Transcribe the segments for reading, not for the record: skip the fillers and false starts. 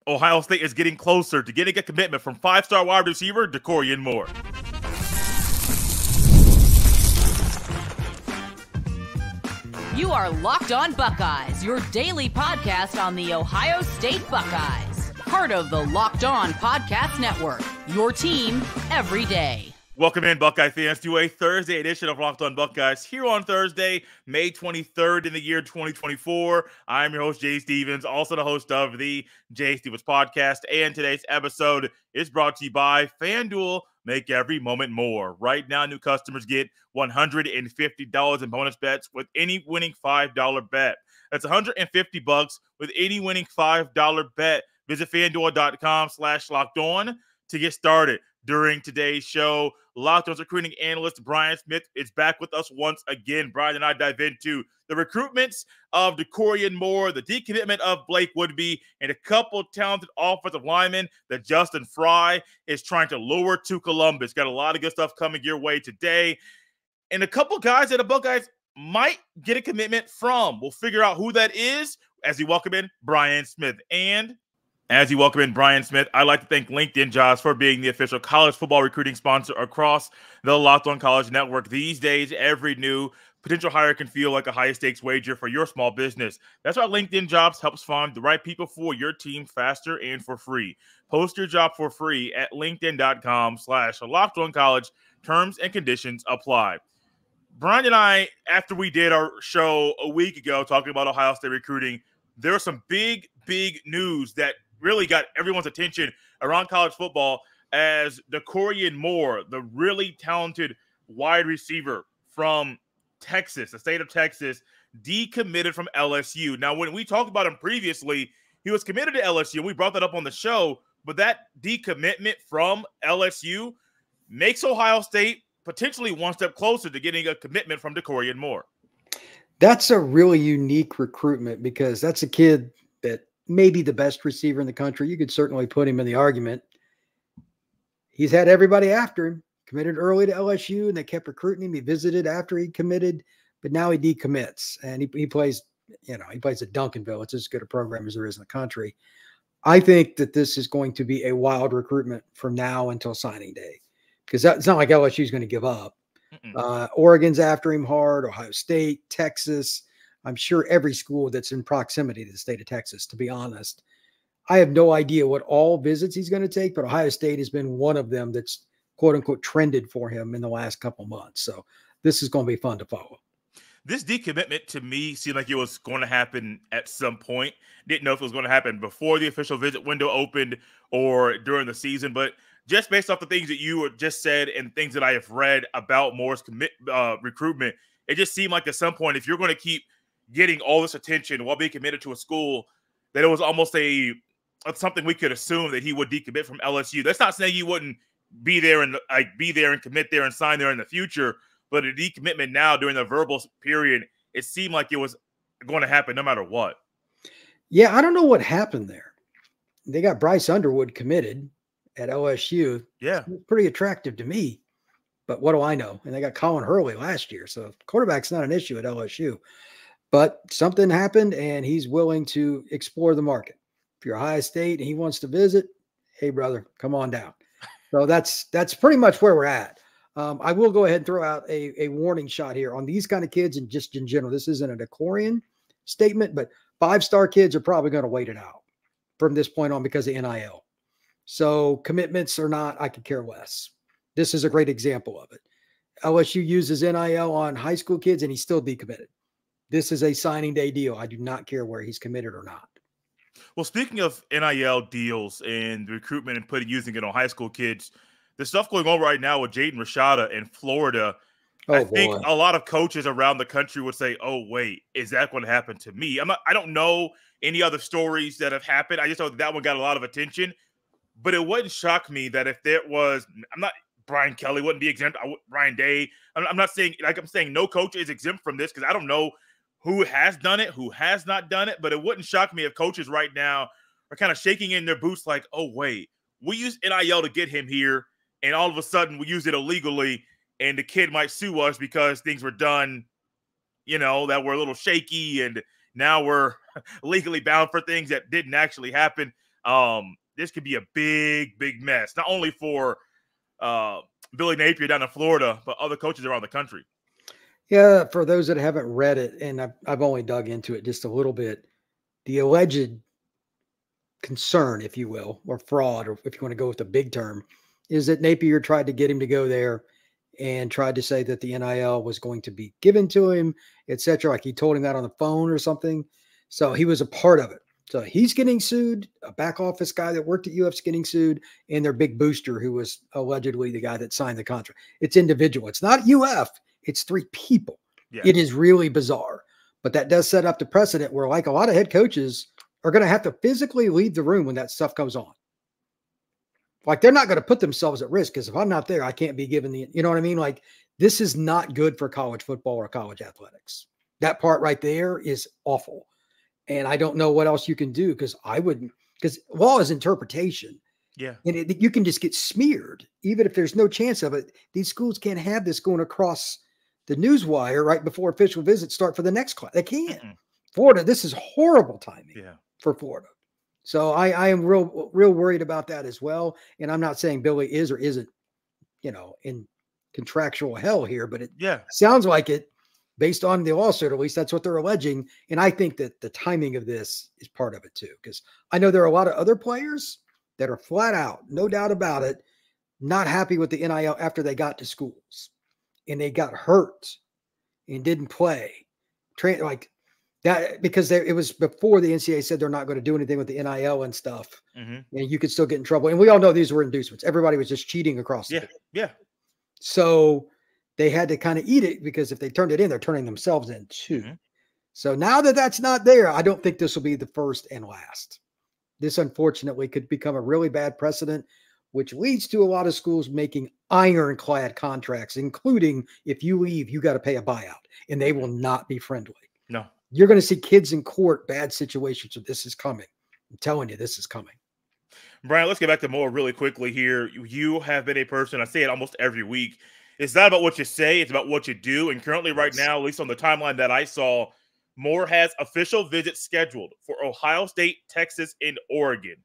Ohio State is getting closer to getting a commitment from five-star wide receiver Dakorien Moore. You are Locked On Buckeyes, your daily podcast on the Ohio State Buckeyes. Part of the Locked On Podcast Network, your team every day. Welcome in, Buckeye fans, to a Thursday edition of Locked On Buckeyes here on Thursday, May 23rd in the year 2024. I'm your host, Jay Stevens, also the host of the Jay Stevens Podcast, and today's episode is brought to you by FanDuel. Make every moment more. Right now, new customers get $150 in bonus bets with any winning $5 bet. That's $150 with any winning $5 bet. Visit FanDuel.com/LockedOn to get started. During today's show, Locked On's recruiting analyst Brian Smith is back with us once again. Brian and I dive into the recruitments of Dakorien Moore, the decommitment of Blake Woodby, and a couple talented offensive linemen that Justin Fry is trying to lure to Columbus. Got a lot of good stuff coming your way today. And a couple guys that the Buckeyes might get a commitment from. We'll figure out who that is as we welcome in Brian Smith. And as you welcome in Brian Smith, I'd like to thank LinkedIn Jobs for being the official college football recruiting sponsor across the Locked On College Network. These days, every new potential hire can feel like a high-stakes wager for your small business. That's why LinkedIn Jobs helps find the right people for your team faster and for free. Post your job for free at linkedin.com/LockedOnCollege. Terms and conditions apply. Brian and I, after we did our show a week ago talking about Ohio State recruiting, there was some big news that really got everyone's attention around college football as Dakorien Moore, the really talented wide receiver from Texas, the state of Texas, decommitted from LSU. Now, when we talked about him previously, he was committed to LSU. We brought that up on the show, but that decommitment from LSU makes Ohio State potentially one step closer to getting a commitment from Dakorien Moore. That's a really unique recruitment because that's a kid that may be the best receiver in the country. You could certainly put him in the argument. He's had everybody after him, committed early to LSU, and they kept recruiting him. He visited after he committed, but now he decommits, and he plays, he plays at Duncanville. It's as good a program as there is in the country. I think that this is going to be a wild recruitment from now until signing day because it's not like LSU is going to give up. Oregon's after him hard, Ohio State, Texas. I'm sure every school that's in proximity to the state of Texas, to be honest. I have no idea what all visits he's going to take, but Ohio State has been one of them that's quote unquote trended for him in the last couple months. So this is going to be fun to follow. This decommitment to me seemed like it was going to happen at some point. Didn't know if it was going to happen before the official visit window opened or during the season, but just based off the things that you just said and things that I have read about Moore's recruitment, it just seemed like at some point, if you're going to keep getting all this attention while being committed to a school, that it was almost something we could assume that he would decommit from LSU. That's not saying he wouldn't be there and commit there and sign there in the future, but a decommitment now during the verbal period, it seemed like it was going to happen no matter what. Yeah, I don't know what happened there. They got Bryce Underwood committed at LSU. Yeah, it's pretty attractive to me, but what do I know? And they got Colin Hurley last year, so quarterback's not an issue at LSU. But something happened, and he's willing to explore the market. If you're Ohio State and he wants to visit, hey, brother, come on down. So that's pretty much where we're at. I will go ahead and throw out a warning shot here on these kind of kids and just in general. This isn't a Dakorien statement, but five-star kids are probably going to wait it out from this point on because of NIL. So commitments or not, I could care less. This is a great example of it. LSU uses NIL on high school kids, and he's still decommitted. This is a signing day deal. I do not care where he's committed or not. Well, speaking of NIL deals and recruitment and using it on high school kids, the stuff going on right now with Jaden Rashada in Florida, I think a lot of coaches around the country would say, oh, wait, is that going to happen to me? I don't know any other stories that have happened. I just know that one got a lot of attention. But it wouldn't shock me that if there was – Brian Kelly wouldn't be exempt. Ryan Day. I'm not saying – I'm saying no coach is exempt from this because I don't know who has done it, who has not done it, but it wouldn't shock me if coaches right now are kind of shaking in their boots like, oh, wait, we used NIL to get him here, and all of a sudden we use it illegally, and the kid might sue us because things were done, that were a little shaky, and now we're legally bound for things that didn't actually happen. this could be a big, big mess, not only for Billy Napier down in Florida, but other coaches around the country. Yeah, for those that haven't read it, and I've only dug into it just a little bit, the alleged concern, if you will, or fraud, or if you want to go with the big term, is that Napier tried to get him to go there and tried to say that the NIL was going to be given to him, etc. Like he told him that on the phone or something. So he was a part of it. So he's getting sued. A back office guy that worked at UF's getting sued, and their big booster, who was allegedly the guy that signed the contract. It's individual. It's not UF. It's 3 people. Yeah. It is really bizarre. But that does set up the precedent where, like, a lot of head coaches are going to have to physically leave the room when that stuff comes on. Like, they're not going to put themselves at risk because if I'm not there, I can't be given the, you know what I mean? Like, this is not good for college football or college athletics. That part right there is awful. And I don't know what else you can do because law is interpretation. Yeah. And you can just get smeared, even if there's no chance of it. These schools can't have this going across the news wire right before official visits start for the next class. They can't. Florida, this is horrible timing for Florida. So I am real worried about that as well. And I'm not saying Billy is or isn't, in contractual hell here, but it sounds like it based on the lawsuit. At least that's what they're alleging. And I think that the timing of this is part of it too, because I know there are a lot of other players that are flat out, no doubt about it, not happy with the NIL after they got to schools and they got hurt and didn't play. Like that, because it was before the NCAA said they're not going to do anything with the NIL and stuff. And you could still get in trouble. And we all know these were inducements. Everybody was just cheating across the board. Yeah. So they had to kind of eat it because if they turned it in, they're turning themselves in too. So now that that's not there, I don't think this will be the first and last. This, unfortunately, could become a really bad precedent, which leads to a lot of schools making ironclad contracts, including if you leave, you got to pay a buyout, and they will not be friendly. No. You're going to see kids in court, bad situations. So this is coming. I'm telling you, this is coming. Brian, let's get back to Moore really quickly here. You have been a person, I say it almost every week. It's not about what you say, it's about what you do. And currently right now, at least on the timeline that I saw, Moore has official visits scheduled for Ohio State, Texas, and Oregon.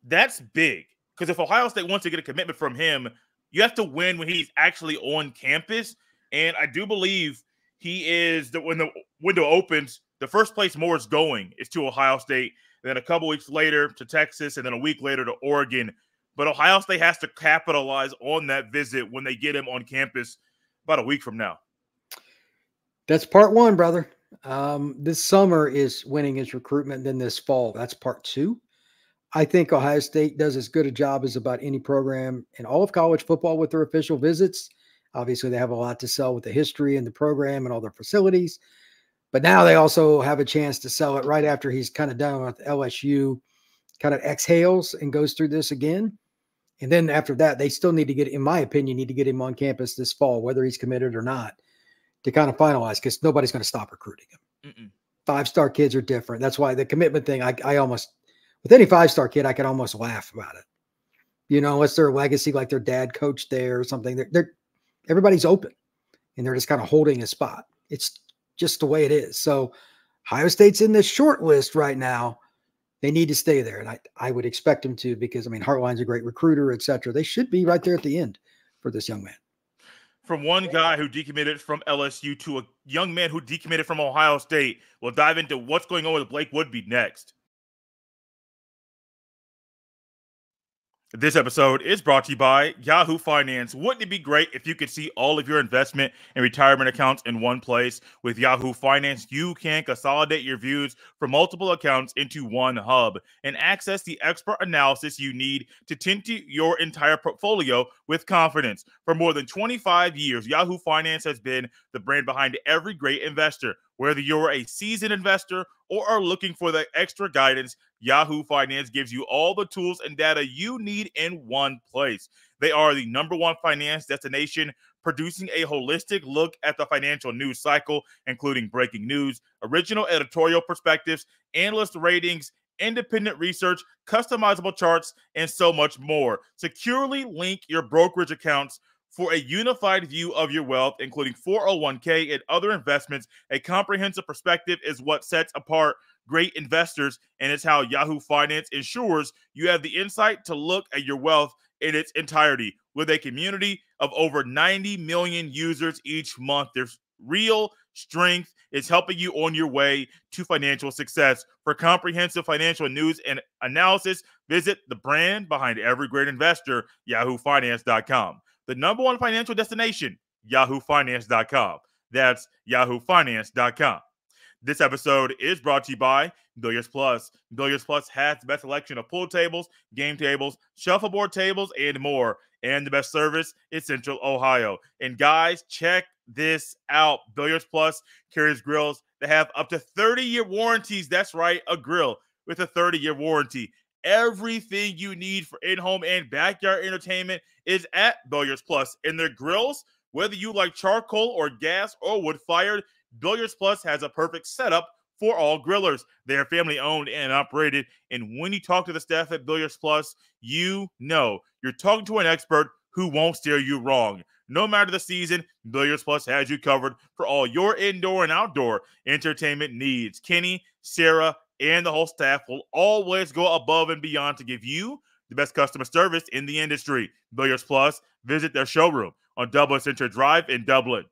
That's big because if Ohio State wants to get a commitment from him, you have to win when he's actually on campus. And I do believe he is that when the window opens, the first place Moore is going is to Ohio State, then a couple weeks later to Texas, and then a week later to Oregon. But Ohio State has to capitalize on that visit when they get him on campus about a week from now. That's part one, brother. This summer is winning his recruitment. Then this fall, that's part two. I think Ohio State does as good a job as about any program in all of college football with their official visits. Obviously, they have a lot to sell with the history and the program and all their facilities. But now they also have a chance to sell it right after he's kind of done with LSU, kind of exhales and goes through this again. And then after that, they still need to get, in my opinion, need to get him on campus this fall, whether he's committed or not, to kind of finalize, because nobody's going to stop recruiting him. 5-star kids are different. That's why the commitment thing, I almost, with any 5-star kid, I can almost laugh about it. Unless their legacy, like their dad coached there or something, everybody's open and they're just kind of holding a spot. It's just the way it is. So Ohio State's in this short list right now. They need to stay there. And I would expect them to, because Hartline's a great recruiter, et cetera. They should be right there at the end for this young man. From one guy who decommitted from LSU to a young man who decommitted from Ohio State, we'll dive into what's going on with Blake Woodby next. This episode is brought to you by Yahoo Finance. Wouldn't it be great if you could see all of your investment and retirement accounts in one place? With Yahoo Finance, you can consolidate your views from multiple accounts into one hub and access the expert analysis you need to tint your entire portfolio with confidence. For more than 25 years, Yahoo Finance has been the brand behind every great investor. Whether you're a seasoned investor or are looking for the extra guidance, Yahoo Finance gives you all the tools and data you need in one place. They are the number one finance destination, producing a holistic look at the financial news cycle, including breaking news, original editorial perspectives, analyst ratings, independent research, customizable charts, and so much more. Securely link your brokerage accounts for a unified view of your wealth, including 401k and other investments. A comprehensive perspective is what sets apart great investors, and it's how Yahoo Finance ensures you have the insight to look at your wealth in its entirety. With a community of over 90 million users each month, there's real strength. It's helping you on your way to financial success. For comprehensive financial news and analysis, visit the brand behind every great investor, yahoofinance.com. The number one financial destination, yahoofinance.com. That's yahoofinance.com. This episode is brought to you by Billiards Plus. Billiards Plus has the best selection of pool tables, game tables, shuffleboard tables, and more. And the best service in Central Ohio. And guys, check this out. Billiards Plus carries grills that have up to 30-year warranties. That's right, a grill with a 30-year warranty. Everything you need for in-home and backyard entertainment is at Billiards Plus. And their grills, whether you like charcoal or gas or wood-fired, Billiards Plus has a perfect setup for all grillers. They are family owned and operated. And when you talk to the staff at Billiards Plus, you know you're talking to an expert who won't steer you wrong. No matter the season, Billiards Plus has you covered for all your indoor and outdoor entertainment needs. Kenny, Sarah, and the whole staff will always go above and beyond to give you the best customer service in the industry. Billiards Plus, visit their showroom on Dublin Center Drive in Dublin.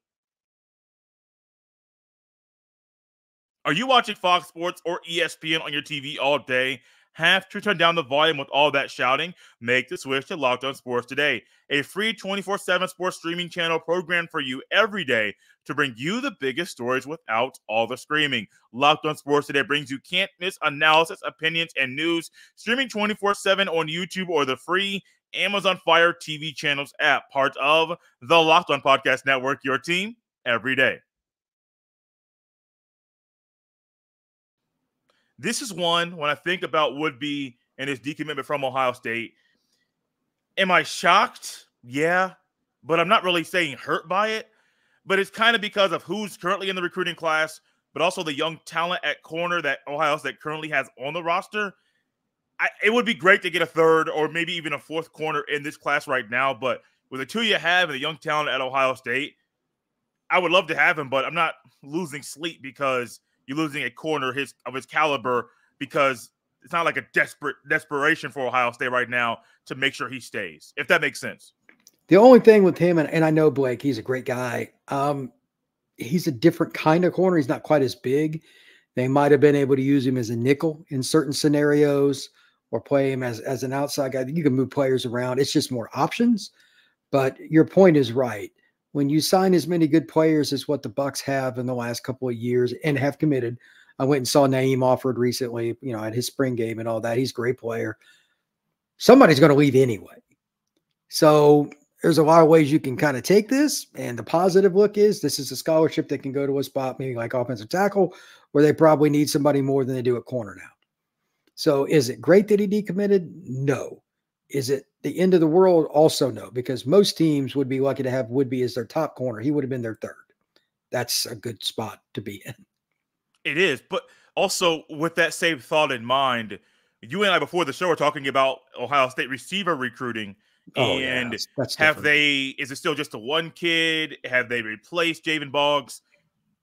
Are you watching Fox Sports or ESPN on your TV all day? Have to turn down the volume with all that shouting? Make the switch to Locked On Sports today, a free 24/7 sports streaming channel programmed for you every day to bring you the biggest stories without all the screaming. Locked On Sports today brings you can't-miss analysis, opinions, and news, streaming 24/7 on YouTube or the free Amazon Fire TV channels app, part of the Locked On Podcast Network, your team every day. This is one, when I think about Woodby and his decommitment from Ohio State, am I shocked? Yeah, but I'm not really saying hurt by it. But it's kind of because of who's currently in the recruiting class, but also the young talent at corner that Ohio State currently has on the roster. It would be great to get a third or maybe even a fourth corner in this class right now, but with the two you have and the young talent at Ohio State, I would love to have him, but I'm not losing sleep because you're losing a corner of his caliber, because it's not like a desperation for Ohio State right now to make sure he stays, if that makes sense. The only thing with him, and I know Blake, he's a great guy. He's a different kind of corner. He's not quite as big. They might have been able to use him as a nickel in certain scenarios or play him as an outside guy. You can move players around. It's just more options. But your point is right. When you sign as many good players as what the Bucks have in the last couple of years and have committed, I went and saw Naeem offered recently, at his spring game and all that. He's a great player. Somebody's going to leave anyway. So there's a lot of ways you can kind of take this. And the positive look is this is a scholarship that can go to a spot, maybe like offensive tackle, where they probably need somebody more than they do at corner now. So is it great that he decommitted? No. Is it the end of the world? Also no, because most teams would be lucky to have Woodby as their top corner. He would have been their third. That's a good spot to be in. It is, but also with that same thought in mind, you and I before the show were talking about Ohio State receiver recruiting. And that's is it still just the one kid? Have they replaced Javen Boggs?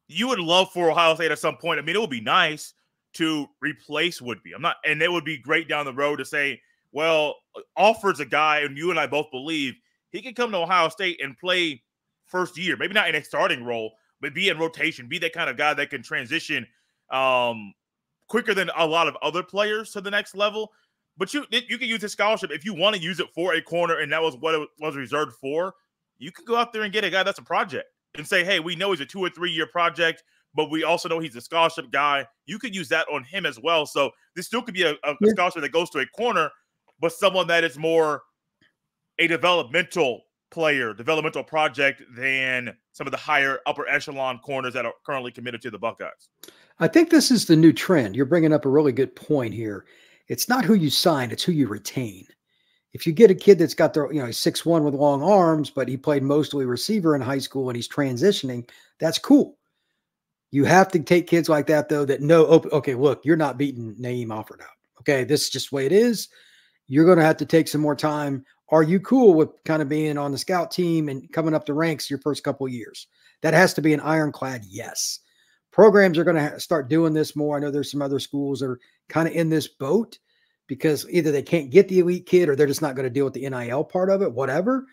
You would love for Ohio State at some point. I mean, it would be nice to replace Woodby. And it would be great down the road to say, well, offers a guy, and you and I both believe he can come to Ohio State and play first year, maybe not in a starting role, but be in rotation, be that kind of guy that can transition quicker than a lot of other players to the next level. But you can use this scholarship if you want to use it for a corner, and that was what it was reserved for. You can go out there and get a guy that's a project and say, hey, we know he's a 2 or 3 year project, but we also know he's a scholarship guy. You could use that on him as well. So this still could be a scholarship that goes to a corner, but someone that is more a developmental player, developmental project than some of the higher upper echelon corners that are currently committed to the Buckeyes. I think this is the new trend. You're bringing up a really good point here. It's not who you sign, it's who you retain. If you get a kid that's got he's 6'1" with long arms, but he played mostly receiver in high school and he's transitioning, that's cool. You have to take kids like that, though, that know, okay, look, you're not beating Naeem Alford out. Okay, this is just the way it is. You're going to have to take some more time. Are you cool with kind of being on the scout team and coming up the ranks your first couple of years? That has to be an ironclad yes. programs are going to start doing this more. I know there's some other schools that are kind of in this boat because either they can't get the elite kid or they're just not going to deal with the NIL part of it, whatever.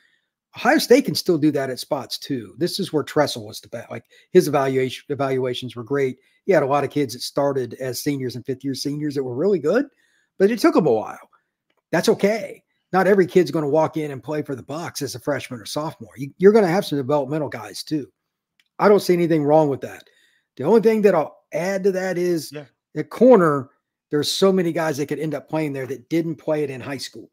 Ohio State can still do that at spots too. This is where Tressel was the best. Like his evaluations were great. He had a lot of kids that started as seniors and fifth-year seniors that were really good, but it took them a while. That's okay. Not every kid's going to walk in and play for the Bucs as a freshman or sophomore. You're going to have some developmental guys too. I don't see anything wrong with that. The only thing that I'll add to that is at corner, there's so many guys that could end up playing there that didn't play it in high school.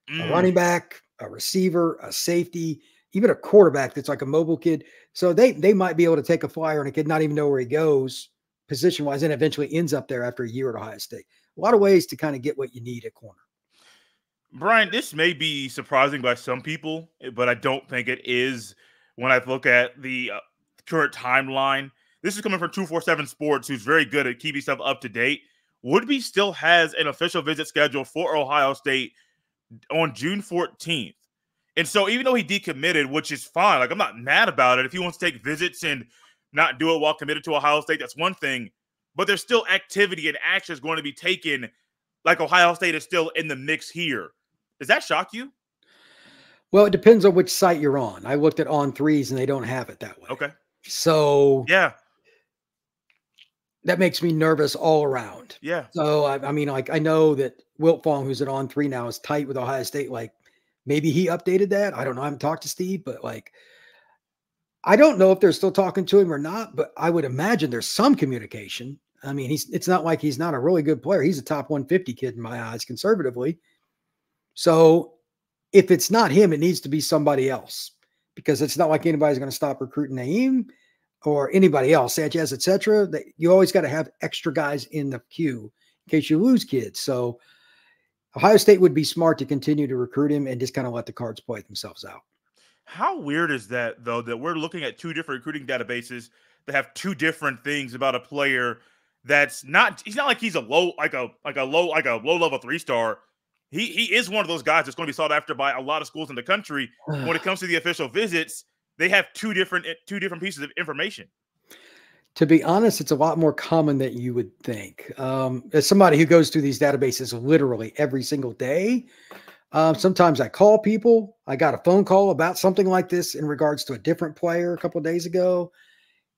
A running back, a receiver, a safety, even a quarterback that's like a mobile kid. So they might be able to take a flyer and a kid not even know where he goes position-wise and eventually ends up there after a year at Ohio State. A lot of ways to kind of get what you need at corner. Brian, this may be surprising by some people, but I don't think it is when I look at the current timeline. This is coming from 247 Sports, who's very good at keeping stuff up to date. Woodby still has an official visit scheduled for Ohio State on June 14th. And so even though he decommitted, which is fine, like I'm not mad about it. If he wants to take visits and not do it while committed to Ohio State, that's one thing. But there's still activity and action is going to be taken like Ohio State is still in the mix here. Does that shock you? Well, it depends on which site you're on. I looked at On3s and they don't have it that way. Okay. So yeah, that makes me nervous all around. Yeah. So, I mean, like I know that Wilt Fong, who's at On3 now, is tight with Ohio State. Like maybe he updated that. I don't know. I haven't talked to Steve, but like, I don't know if they're still talking to him or not, but I would imagine there's some communication. I mean, it's not like he's not a really good player. He's a top 150 kid in my eyes, conservatively. So if it's not him, it needs to be somebody else because it's not like anybody's going to stop recruiting Naeem or anybody else, Sanchez, etc. You always got to have extra guys in the queue in case you lose kids. So Ohio State would be smart to continue to recruit him and just kind of let the cards play themselves out. How weird is that, though, that we're looking at two different recruiting databases that have two different things about a player that's not – he's not like he's a low level 3-star. He is one of those guys that's going to be sought after by a lot of schools in the country. When it comes to the official visits, they have two different pieces of information. To be honest, it's a lot more common than you would think. As somebody who goes through these databases literally every single day, sometimes I call people. I got a phone call about something like this in regards to a different player a couple of days ago.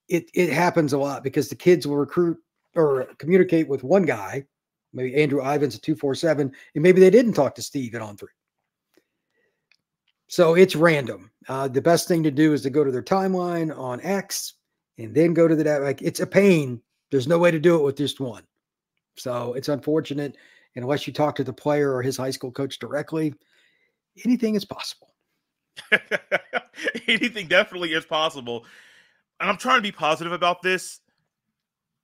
It happens a lot because the kids will recruit or communicate with one guy, maybe Andrew Ivins at 247, and maybe they didn't talk to Steve at On3. So it's random. The best thing to do is to go to their timeline on X and then go to the data. Like it's a pain. There's no way to do it with just one. So it's unfortunate. And unless you talk to the player or his high school coach directly, anything is possible. Anything definitely is possible. And I'm trying to be positive about this.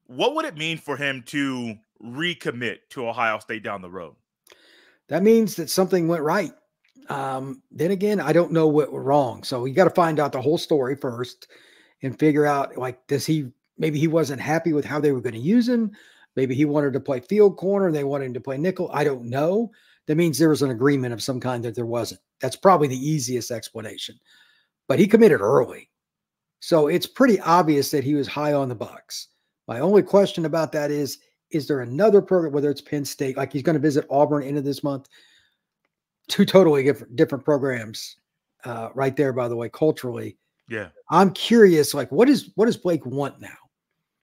What would it mean for him to recommit to Ohio State down the road? That means that something went right. Then again, I don't know what went wrong. So you got to find out the whole story first and figure out, like, maybe he wasn't happy with how they were going to use him. Maybe he wanted to play field corner and they wanted him to play nickel. I don't know. That means there was an agreement of some kind that there wasn't. That's probably the easiest explanation. But he committed early. So it's pretty obvious that he was high on the Bucs. My only question about that is there another program, whether it's Penn State, like he's going to visit Auburn end of this month, two totally different programs right there, by the way, culturally. Yeah. I'm curious, like, what does Blake want now?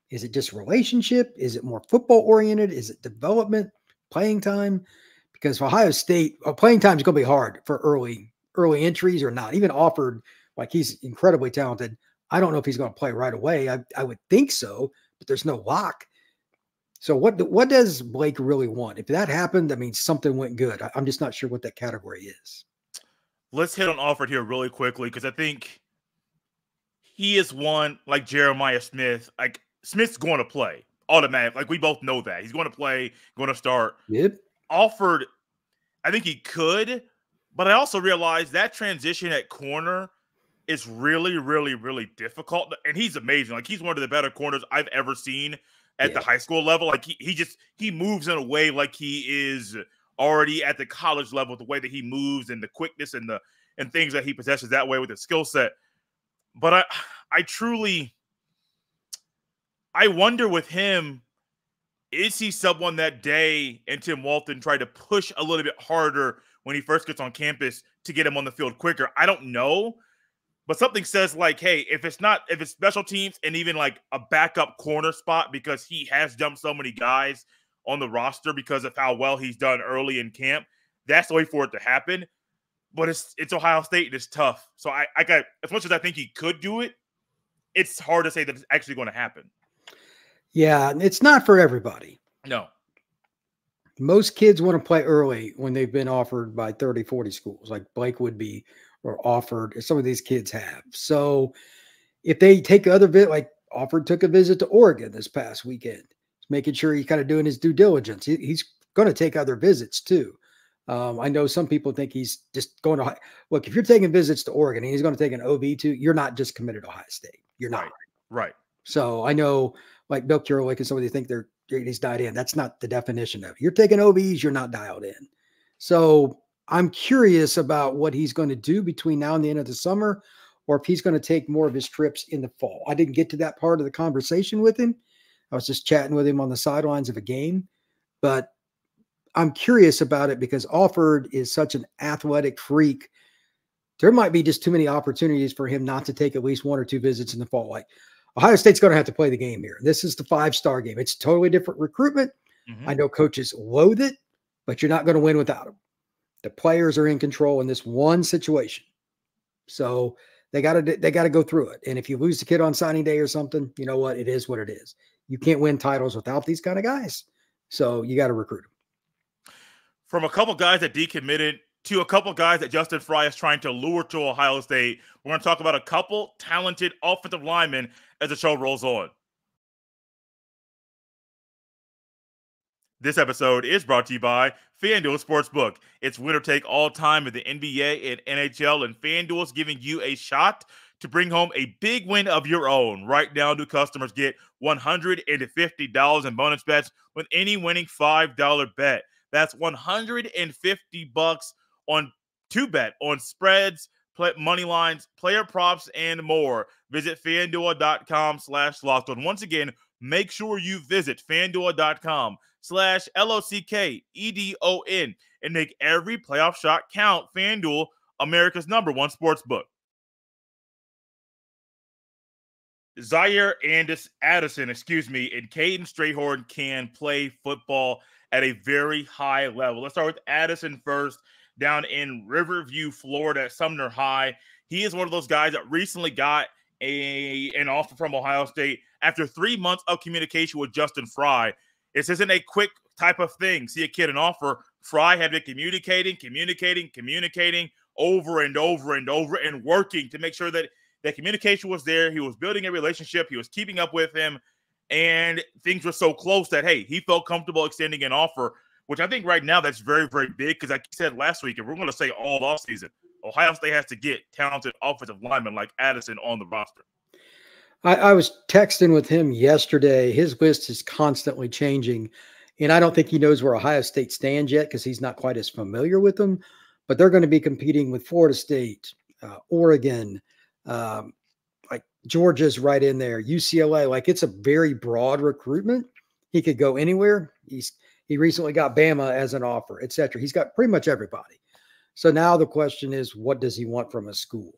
Is it just relationship? Is it more football oriented? Is it development, playing time? Because for Ohio State, playing time is going to be hard for early entries or not. Even offered, like he's incredibly talented. I don't know if he's going to play right away. I would think so, but there's no lock. So what does Blake really want? If that happened, that means something went good. I'm just not sure what that category is. Let's hit on Alfred here really quickly because I think he is one like Jeremiah Smith. Like Smith's going to play automatic. Like we both know that. He's going to play, going to start. Yep. Alfred, I think he could, but I also realized that transition at corner is really, really, really difficult. And he's amazing. Like he's one of the better corners I've ever seen at the high school level. Like he moves in a way like he is already at the college level, the way that he moves and the quickness and things that he possesses that way with his skill set. But I wonder with him, is he someone that Day and Tim Walton tried to push a little bit harder when he first gets on campus to get him on the field quicker? I don't know. But something says like, hey, if it's special teams and even like a backup corner spot, because he has jumped so many guys on the roster because of how well he's done early in camp, that's the way for it to happen. But it's Ohio State and it's tough. So I got, as much as I think he could do it, it's hard to say that it's actually going to happen. Yeah, it's not for everybody. No. Most kids want to play early when they've been offered by 30, 40 schools, like Blake would be, or offered, as some of these kids have. So if they take like Offord took a visit to Oregon this past weekend, making sure he's kind of doing his due diligence. He's going to take other visits too. I know some people think he's just going to look. If you're taking visits to Oregon and he's going to take an OB too, you're not just committed to Ohio State. You're not. Right. So I know like Bill Kurolik and somebody think he's dialed in. That's not the definition of it. You're taking OBs, you're not dialed in. So I'm curious about what he's going to do between now and the end of the summer, or if he's going to take more of his trips in the fall. I didn't get to that part of the conversation with him. I was just chatting with him on the sidelines of a game, but I'm curious about it because Offord is such an athletic freak. There might be just too many opportunities for him not to take at least one or two visits in the fall. Like Ohio State's going to have to play the game here. This is the 5-star game. It's totally different recruitment. I know coaches loathe it, but you're not going to win without him. The players are in control in this one situation. So they got to go through it. And if you lose the kid on signing day or something, you know what? It is what it is. You can't win titles without these kind of guys. So you got to recruit them. From a couple guys that decommitted to a couple guys that Justin Fry is trying to lure to Ohio State, we're going to talk about a couple talented offensive linemen as the show rolls on. This episode is brought to you by FanDuel Sportsbook. It's winner take all time in the NBA and NHL, and FanDuel is giving you a shot to bring home a big win of your own. Right now, new customers get $150 in bonus bets with any winning $5 bet. That's $150 on 2-bet on spreads, money lines, player props, and more. Visit FanDuel.com/LockedOn. Once again, make sure you visit FanDuel.com/LOCKEDON and make every playoff shot count. FanDuel, America's #1 sportsbook. Zaire Addison, and Caden Strayhorn can play football at a very high level. Let's start with Addison first, down in Riverview, Florida at Sumner High. He is one of those guys that recently got an offer from Ohio State after 3 months of communication with Justin Fry. This isn't a quick type of thing. See a kid an offer. Fry had been communicating over and over and working to make sure that communication was there. He was building a relationship. He was keeping up with him. And things were so close that, hey, he felt comfortable extending an offer, which I think right now that's very, very big because like I said last week, and we're going to say all offseason, Ohio State has to get talented offensive linemen like Addison on the roster. I was texting with him yesterday. His list is constantly changing, and I don't think he knows where Ohio State stands yet because he's not quite as familiar with them. But they're going to be competing with Florida State, Oregon, like Georgia's right in there, UCLA. Like it's a very broad recruitment. He could go anywhere. He recently got Bama as an offer, etc. He's got pretty much everybody. So now the question is, what does he want from a school?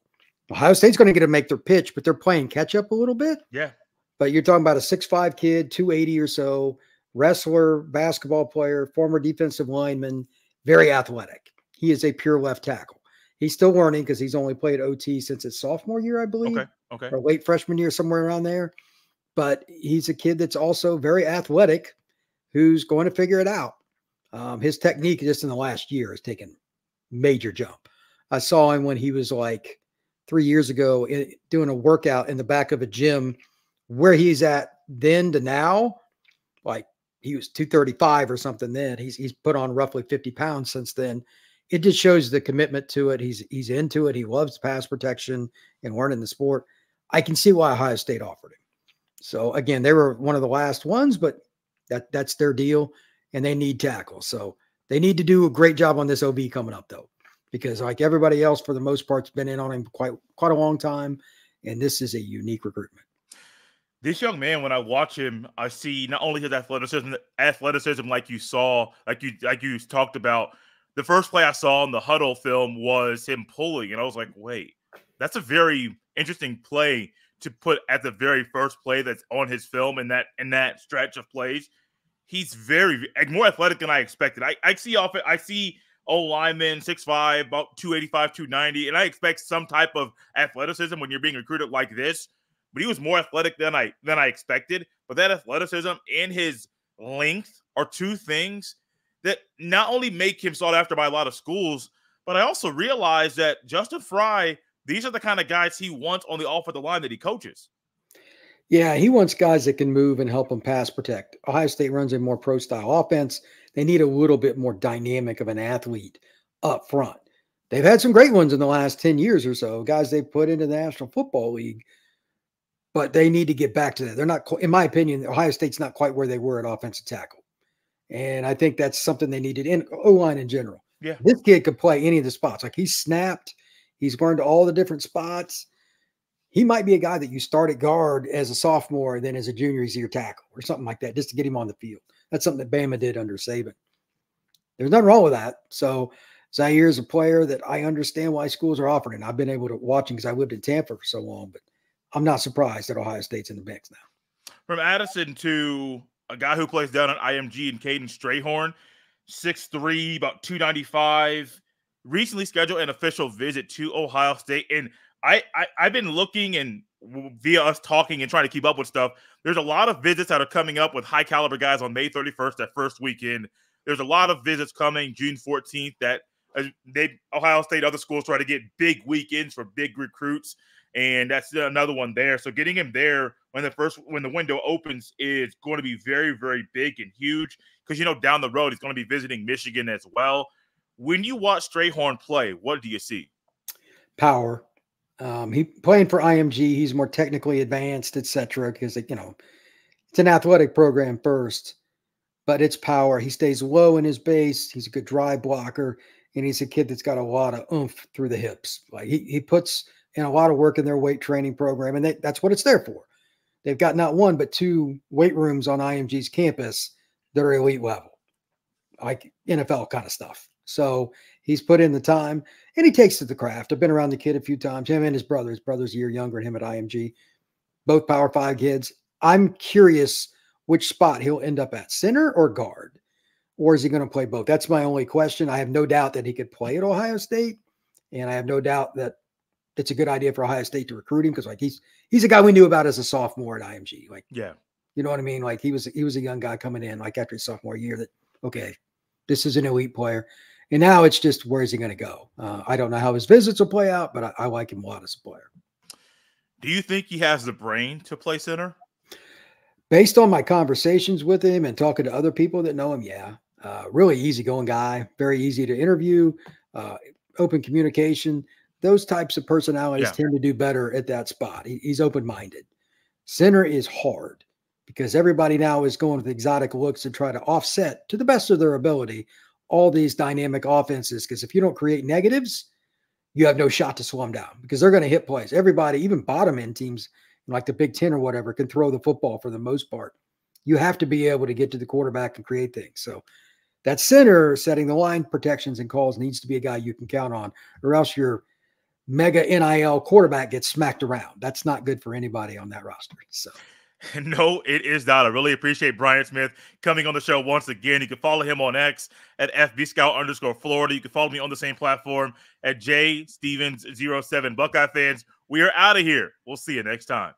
Ohio State's going to get to make their pitch, but they're playing catch up a little bit. Yeah. But you're talking about a 6'5" kid, 280 or so, wrestler, basketball player, former defensive lineman, very athletic. He is a pure left tackle. He's still learning because he's only played OT since his sophomore year, I believe. Okay. Or late freshman year, somewhere around there. But he's a kid that's also very athletic who's going to figure it out. His technique just in the last year has taken major jump. I saw him when he was like 3 years ago doing a workout in the back of a gym where he's at then to now. Like he was 235 or something then. He's put on roughly 50 pounds since then. It just shows the commitment to it. He's into it. He loves pass protection and learning the sport. I can see why Ohio State offered him. So again, they were one of the last ones, but that's their deal, and they need tackle. So they need to do a great job on this OB coming up, though, because like everybody else, for the most part, has been in on him quite a long time, and this is a unique recruitment. This young man, when I watch him, I see not only his athleticism like you saw, like you talked about. The first play I saw in the huddle film was him pulling, and I was like, wait, that's a very interesting play to put at the very first play that's on his film in that stretch of plays. He's very more athletic than I expected. I see O lineman 6'5", about 285, 290, and I expect some type of athleticism when you're being recruited like this. But he was more athletic than I expected. But that athleticism and his length are two things that not only make him sought after by a lot of schools, but I also realize that Justin Fry, these are the kind of guys he wants on the offensive line that he coaches. Yeah, he wants guys that can move and help him pass protect. Ohio State runs a more pro-style offense. They need a little bit more dynamic of an athlete up front. They've had some great ones in the last 10 years or so, guys they've put into the National Football League, but they need to get back to that. They're not, in my opinion, Ohio State's not quite where they were at offensive tackle. And I think that's something they needed in O-line in general. Yeah. This kid could play any of the spots. Like, he's snapped. He's learned all the different spots. He might be a guy that you start at guard as a sophomore, and then as a junior, he's your tackle or something like that, just to get him on the field. That's something that Bama did under Saban. There's nothing wrong with that. So Zaire is a player that I understand why schools are offering, and I've been able to watch him because I lived in Tampa for so long, but I'm not surprised that Ohio State's in the mix now. From Addison to a guy who plays down at IMG and Caden Strayhorn, 6'3", about 295, recently scheduled an official visit to Ohio State. And I've been looking, and via us talking and trying to keep up with stuff, there's a lot of visits that are coming up with high caliber guys on May 31st, that first weekend. There's a lot of visits coming June 14th that Ohio State, other schools try to get big weekends for big recruits. And that's another one there. So getting him there when the window opens is going to be very, very big and huge, because, down the road, he's going to be visiting Michigan as well. When you watch Strayhorn play, what do you see? Power. He playing for IMG. He's more technically advanced, etc. Because, it's an athletic program first, but it's power. He stays low in his base. He's a good drive blocker, and he's a kid that's got a lot of oomph through the hips. Like, he puts in a lot of work in their weight training program, and that's what it's there for. They've got not one but two weight rooms on IMG's campus that are elite level, like NFL kind of stuff. So he's put in the time, and he takes to the craft. I've been around the kid a few times, him and his brother. His brother's a year younger than him at IMG, both Power 5 kids. I'm curious which spot he'll end up at, center or guard, or is he going to play both? That's my only question. I have no doubt that he could play at Ohio State, and I have no doubt that it's a good idea for Ohio State to recruit him, because, like, he's a guy we knew about as a sophomore at IMG. Like, yeah, you know what I mean? Like, he was a young guy coming in, like, after his sophomore year, that, okay, this is an elite player. And now it's just, where is he going to go? I don't know how his visits will play out, but I like him a lot as a player. Do you think he has the brain to play center? Based on my conversations with him and talking to other people that know him, yeah. Really easygoing guy, very easy to interview, open communication. Those types of personalities tend to do better at that spot. He's open-minded. Center is hard, because everybody now is going with exotic looks to try to offset, to the best of their ability, all these dynamic offenses. Because if you don't create negatives, you have no shot to slow them down, because they're going to hit plays. Everybody, even bottom end teams like the Big Ten or whatever, can throw the football for the most part. You have to be able to get to the quarterback and create things. So that center setting the line protections and calls needs to be a guy you can count on, or else your mega NIL quarterback gets smacked around. That's not good for anybody on that roster. So, no, it is not. I really appreciate Brian Smith coming on the show once again. You can follow him on X at FBScout_Florida. You can follow me on the same platform at JStevens07. Buckeye fans, we are out of here. We'll see you next time.